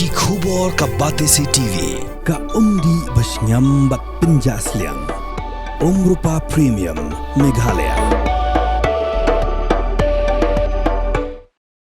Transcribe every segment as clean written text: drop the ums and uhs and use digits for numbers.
Bagi khubor ka Batesi TV ka umdi basnyambak penjaslian Rupa Premium Meghalaya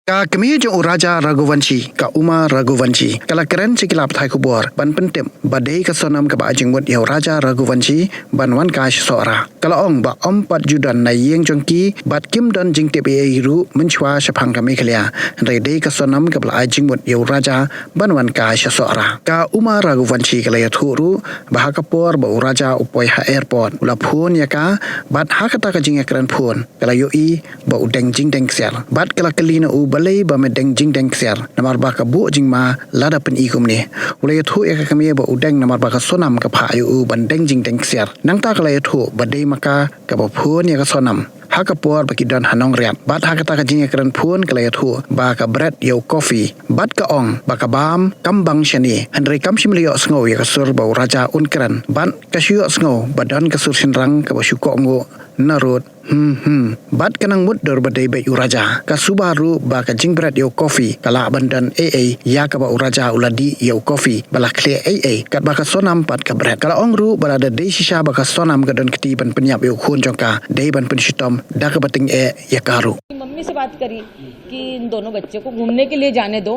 Ka kami jo Raja Raghuvanshi ka Uma Raghuvanshi kala keren sikilap thai kubor ban pentem badai ka sonam ka ba jingmut yau Raja Raghuvanshi ban wan ka sora kala ong ba pat judan na yeng jongki bat kim don jing te be ru menchwa shapang ka Meghalaya re dei ka sonam ka ba jingmut yau Raja ban wan ka sora ka Uma Raghuvanshi kala ya thuru ba ka por ba Raja upoi ha airport ula phun ya ka bat ha ka ta ka jing ekran phun kala yo I ba udeng jing deng sel bat kala kalina u balai ba medeng jing deng ser namar ba ka bu jing ma lada pen ikum ni ulai thu ya ka kami ba udeng namar ba ka sonam ka pha yu ban deng jing deng ser nang ta ka lai thu ba dei maka ka ba phun ya ka sonam ha ka por ba ki don hanong riat bat ha ka ta ka jing ekran phun ka lai thu ba ka bread yo coffee bat ka ong ba ka bam kambang shani andre kam shimlio sngo ya ka sur ba Raja unkran ban ka shio sngo ba don ka sur sinrang ka ba shuko ngo narut bat kanang mut dor badai ba Raja ka subaru ba ka jingbrat yo coffee kala bandan ya ka ba Raja uladi yo coffee bala clear kat ba ka sonam pat ka bread kala ongru bala da dei shisha ba ka sonam ka don kiti ban penyap yo khun jongka dei ban pen shitom da ka bating ya karu mummy से बात करी कि इन दोनों बच्चे को घूमने के लिए जाने दो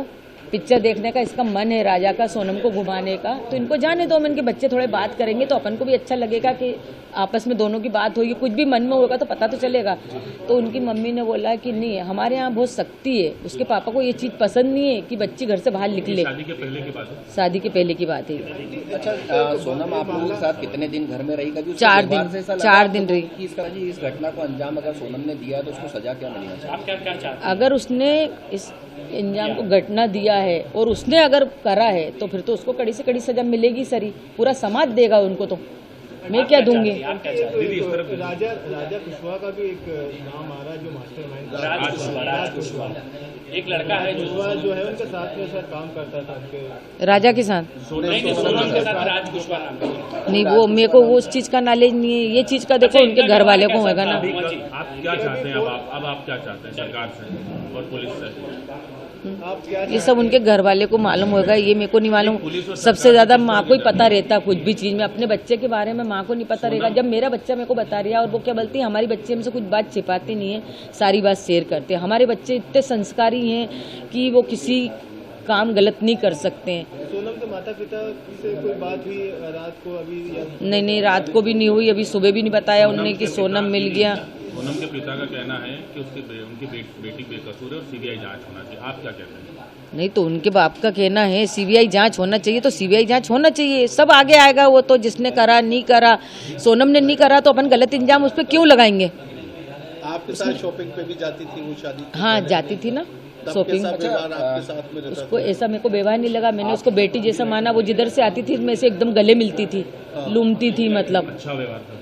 पिक्चर देखने का इसका मन है राजा का सोनम को घुमाने का तो इनको जाने दो इनके बच्चे थोड़े बात करेंगे तो अपन को भी अच्छा लगेगा कि आपस में दोनों की बात होगी कुछ भी मन में होगा तो पता तो चलेगा तो उनकी मम्मी ने बोला कि नहीं हमारे यहाँ बहुत सख्ती है उसके पापा को ये चीज़ पसंद नहीं है कि बच्ची घर से बाहर निकले शादी के पहले की बात है अच्छा सोनम आप लोगों के साथ कितने दिन घर में रही कभी 4 दिन रही इस घटना को अंजाम अगर सोनम ने दिया तो उसको सजा क्या मिलनी चाहिए आप क्या चाहते हैं अगर उसने इस अंजाम को घटना दिया है और उसने अगर करा है तो फिर तो उसको कड़ी से कड़ी सजा मिलेगी सरी पूरा समाज देगा उनको तो मैं क्या दूंगी राजा कुशवाहा का भी एक नाम आ रहा है जो मास्टरमाइंड राज कुशवाहा एक लड़का है जो है उनके साथ में सर काम करता था राजा के साथ राज कुशवाहा नहीं वो मेरे को उस चीज का नॉलेज नहीं है ये चीज का देखो उनके घर वाले को होगा ना आप क्या चाहते हैं अब आप क्या चाहते हैं सरकार से और पुलिस से ये सब उनके घर वाले को मालूम होगा ये मेरे को नहीं मालूम सबसे ज्यादा माँ को ही पता रहता कुछ भी चीज में अपने बच्चे के बारे में माँ को नहीं पता रहेगा जब मेरा बच्चा मेरे को बता रहा और वो क्या बोलती है हमारी बच्चे हमसे कुछ बात छिपाती नहीं है सारी बात शेयर करते हैं हमारे बच्चे इतने संस्कारी हैं कि वो किसी काम गलत नहीं कर सकते हैं सोनम के माता पिता से कोई बात हुई रात को अभी नहीं रात को भी नहीं हुई अभी सुबह भी नहीं बताया उन्होंने कि सोनम मिल गया सोनम के पिता का कहना है कि उनकी बेटी बेकसूर है और सीबीआई जांच होना चाहिए आप क्या कहते हैं नहीं तो उनके बाप का कहना है सीबीआई जांच होना चाहिए तो सीबीआई जांच होना चाहिए सब आगे आएगा वो तो जिसने करा नहीं करा सोनम ने नहीं करा तो अपन गलत इंजाम उस पर क्यों लगाएंगे आपके साथ शॉपिंग पे भी जाती थी वो शादी हाँ जाती थी ना शॉपिंग उसको ऐसा मेरे को व्यवहार नहीं लगा मैंने उसको बेटी जैसा माना वो जिधर से आती थी मैं से एकदम गले मिलती थी लूमती थी मतलब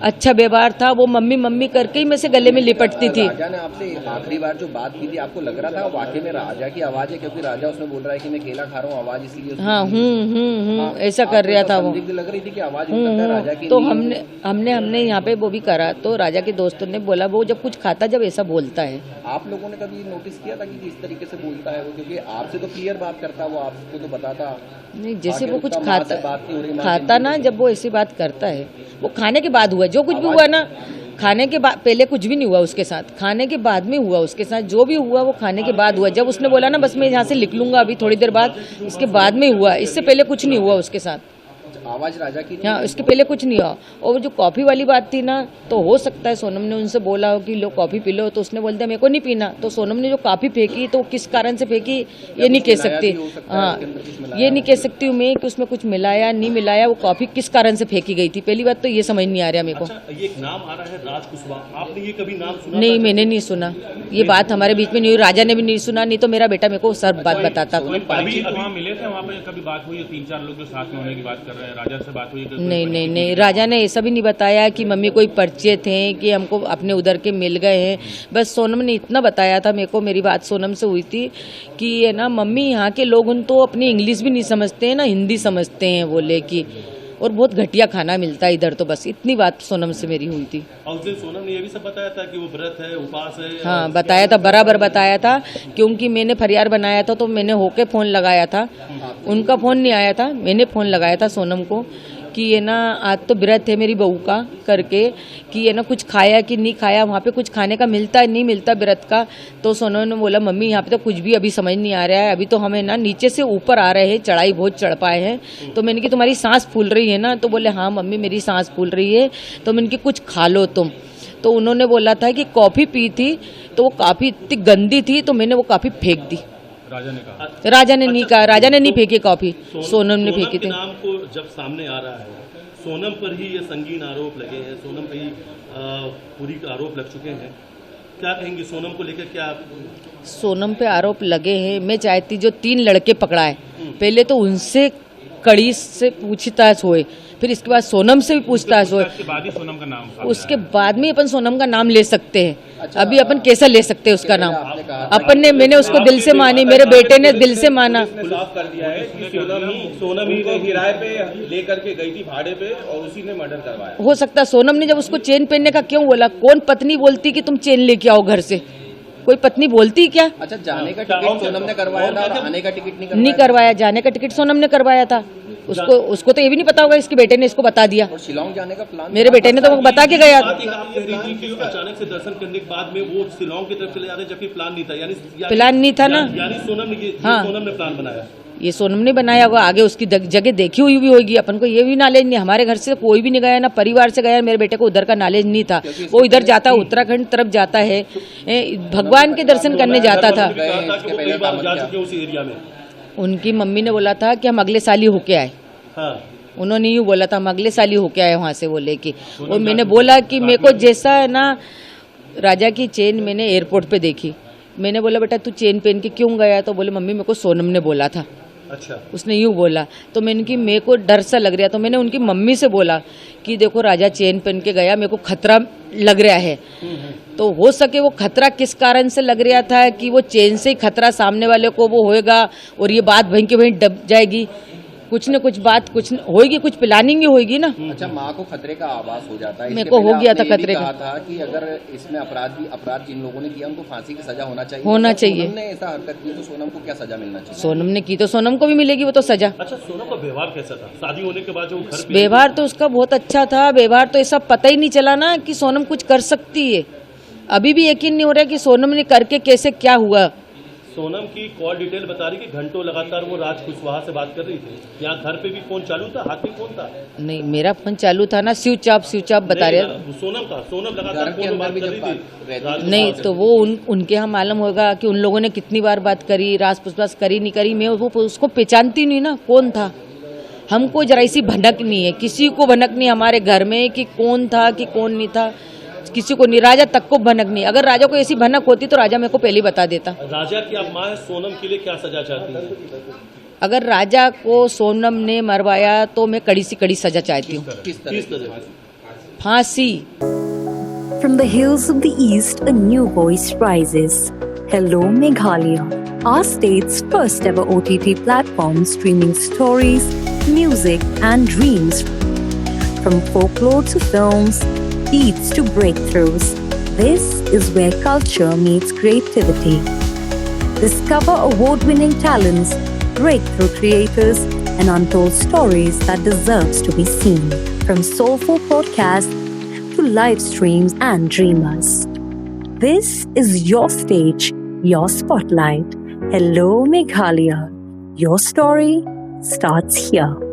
अच्छा व्यवहार था वो मम्मी मम्मी करके ही मैं से गले में लिपटती थी राजा ने आपसे आखिरी बार जो बात की थी आपको लग रहा था वाकई में राजा की आवाज है क्योंकि राजा उसमें बोल रहा है कि मैं केला खा रहा हूँ आवाज इसलिए हाँ ऐसा कर रहा था वो लग रही थी कि आवाज राजा की तो हमने यहाँ पे वो भी करा तो राजा के दोस्तों ने बोला वो जब कुछ खाता जब ऐसा बोलता है आप लोगों ने कभी नोटिस किया था कि किस तरीके से बोलता है वो क्योंकि आपसे तो क्लियर बात करता वो आपको तो बताता नहीं जैसे वो कुछ खाता ना जब वो ऐसी बात करता है वो खाने के बाद हुआ जो कुछ भी हुआ ना खाने के बाद पहले कुछ भी नहीं हुआ उसके साथ खाने के बाद में हुआ उसके साथ जो भी हुआ वो खाने के बाद हुआ जब उसने बोला ना बस मैं यहाँ से लिख लूंगा अभी थोड़ी देर बाद इसके बाद में हुआ इससे पहले कुछ नहीं हुआ उसके साथ आवाज राजा की हाँ इसके पहले कुछ नहीं हुआ और जो कॉफी वाली बात थी ना तो हो सकता है सोनम ने उनसे बोला हो कि लो कॉफी पी लो तो उसने बोल दिया मेरे को नहीं पीना तो सोनम ने जो कॉफी फेंकी तो किस कारण से फेंकी ये नहीं कह सकती हाँ ये नहीं कह सकती हूँ मैं कि उसमें कुछ मिलाया नहीं मिलाया वो कॉफी किस कारण से फेंकी गई थी पहली बात तो ये समझ नहीं आ रहा मेरे को ये एक नाम आ रहा है राज कुशवाहा आपने ये कभी नाम सुना नहीं मैंने नहीं सुना ये बात हमारे बीच में नहीं हुई राजा ने भी नहीं सुना नहीं तो मेरा बेटा मेरे को सब बात बताता वहाँ मिले थे वहाँ पे कभी बात हुई 3-4 लोग जो साथ में होने की बात कर रहे हैं राजा से बात हुई नहीं राजा ने ऐसा भी नहीं बताया कि मम्मी कोई परिचय थे कि हमको अपने उधर के मिल गए हैं बस सोनम ने इतना बताया था मेरे को मेरी बात सोनम से हुई थी कि है ना मम्मी यहाँ के लोग उन तो अपनी इंग्लिश भी नहीं समझते हैं ना हिंदी समझते हैं बोले कि और बहुत घटिया खाना मिलता है इधर, तो बस इतनी बात सोनम से मेरी हुई थी। और उस दिन सोनम ने ये भी सब बताया था कि वो व्रत है, उपास है? हाँ बताया था, बराबर बताया था, क्योंकि मैंने फरियाद बनाया था तो मैंने होके फ़ोन लगाया था, उनका फ़ोन नहीं आया था, मैंने फ़ोन लगाया था सोनम को कि ये ना आज तो व्रत है मेरी बहू का करके, कि ये ना कुछ खाया कि नहीं खाया, वहाँ पे कुछ खाने का मिलता है नहीं मिलता व्रत का। तो सोनम ने बोला मम्मी यहाँ पे तो कुछ भी अभी समझ नहीं आ रहा है, अभी तो हमें ना नीचे से ऊपर आ रहे हैं, चढ़ाई बहुत चढ़ पाए हैं। तो मैंने कि तुम्हारी सांस फूल रही है ना? तो बोले हाँ मम्मी मेरी सांस फूल रही है। तो मैंने कि कुछ खा लो तुम। तो उन्होंने बोला था कि कॉफ़ी पी थी तो वो काफ़ी इतनी गंदी थी, तो मैंने वो काफ़ी फेंक दी। राजा ने कहा? राजा ने नहीं कहा, राजा ने नहीं फेंकी कॉफ़ी, सोनम ने फेंकी थी। नाम को जब सामने आ रहा है, सोनम पर ही ये संगीन आरोप लगे हैं, सोनम पर ही पूरी आरोप लग चुके हैं, क्या कहेंगे सोनम को लेकर? क्या सोनम पे आरोप लगे हैं, मैं चाहती जो 3 लड़के पकड़ाए पहले तो उनसे कड़ी से पूछताछ होए, फिर इसके बाद सोनम से भी पूछताछ होए, उसके बाद ही सोनम का नाम सामने उसके बाद में अपन सोनम का नाम ले सकते हैं। अभी अपन कैसा ले सकते हैं उसका नाम? अपन ने, मैंने उसको दिल से मानी, मेरे बेटे ने दिल से माना। खुलाफ कर दिया है कि सोनम ही किराए पे लेकर के गई थी भाड़े पे और उसी ने मर्डर करवाया। हो सकता है सोनम ने जब उसको चेन पहनने का क्यों बोला? कौन पत्नी बोलती कि तुम चेन लेके आओ घर से? कोई पत्नी बोलती क्या? अच्छा, जाने का टिकट सोनम ने करवाया था और आने का टिकट नहीं करवाया। जाने का टिकट सोनम ने करवाया था। उसको तो ये भी नहीं पता होगा, इसके बेटे ने इसको बता दिया। और शिलोंग जाने का प्लान मेरे बेटे ने तो वो बता के गया। अचानक से दर्शन करने के बाद में वो शिलोंग की तरफ चले जाते जबकि प्लान नहीं था, यानी प्लान नहीं था ना, यानी सोनम ने हाँ। सोनम ने प्लान बनाया। ये सोनम ने बनाया होगा, आगे उसकी जगह देखी हुई भी होगी, अपन को ये भी नॉलेज नहीं। हमारे घर से कोई भी नहीं गया, ना परिवार से गया, मेरे बेटे को उधर का नॉलेज नहीं था। वो इधर जाता, उत्तराखंड तरफ जाता है, भगवान के दर्शन करने जाता था। उस एरिया में उनकी मम्मी ने बोला था कि हम अगले साल ही होके आए। उन्होंने यूँ बोला था हम अगले साल ही होके आए वहाँ से वो लेके। और मैंने बोला कि मेरे को जैसा है ना, राजा की चेन मैंने एयरपोर्ट पे देखी। मैंने बोला बेटा तू चेन पहन के क्यों गया? तो बोले मम्मी मेरे को सोनम ने बोला था। अच्छा, उसने यूँ बोला तो मैंने कि मेरे को डर सा लग रहा। तो मैंने उनकी मम्मी से बोला कि देखो राजा चेन पहन के गया, मेरे को खतरा लग रहा है। तो हो सके वो खतरा किस कारण से लग रहा था कि वो चेन से ही खतरा सामने वाले को वो होएगा और ये बात वहीं के वहीं दब जाएगी। कुछ न कुछ बात कुछ होगी, कुछ प्लानिंग ही होगी ना। अच्छा, माँ को खतरे का आभास हो जाता है। मेरे को हो गया था खतरे का। कहा था कि अगर इसमें अपराध जिन लोगों ने किया उनको फांसी की सजा होना चाहिए। चाहिए। सोनम ने ऐसा हरकत की तो सोनम को क्या सजा मिलना चाहिए? सोनम ने की तो सोनम को भी मिलेगी वो तो सजा। अच्छा, सोनम का व्यवहार कैसा था शादी होने के बाद? जो घर पे व्यवहार तो उसका बहुत अच्छा था। व्यवहार तो ऐसा पता ही नहीं चला ना कि सोनम कुछ कर सकती है। अभी भी यकीन नहीं हो रहा कि सोनम ने करके कैसे क्या हुआ। सोनम की कॉल डिटेल बता रही कि घंटों लगातार वो राज कुशवाहा से बात कर रही थी। यहाँ घर पे भी फोन चालू था, हाथ में फोन था? नहीं, मेरा फोन चालू था ना, स्विच ऑफ बता रहे। सोनम लगातार फोन पे बात कर रही थी। नहीं तो वो उनके यहाँ मालूम होगा कि उन लोगों ने कितनी बार बात करी, राज पुछताछ करी नहीं करी। मैं वो उसको पहचानती नहीं ना कौन था। हमको जरा सी भनक नहीं है, किसी को भनक नहीं हमारे घर में कि कौन था कि कौन नहीं था, किसी को नहीं। राजा तक को भनक नहीं। अगर राजा को ऐसी भनक होती तो राजा मेरे को पहले ही बता देता। राजा की आप माँ है, सोनम के लिए क्या सजा चाहती है? अगर राजा को सोनम ने मरवाया तो मैं कड़ी से कड़ी सजा चाहती हूँ। किस तरह? फांसी। From the hills of the east, a new voice rises. Hello Meghalaya, our state's first ever OTT platform streaming stories, music and dreams. From folklore to films, beats to breakthroughs, this is where culture meets creativity. Discover award-winning talents, breakthrough creators, and untold stories that deserves to be seen. From soulful podcasts to live streams and dreamers. This is your stage, your spotlight. Hello Meghalaya. Your story starts here.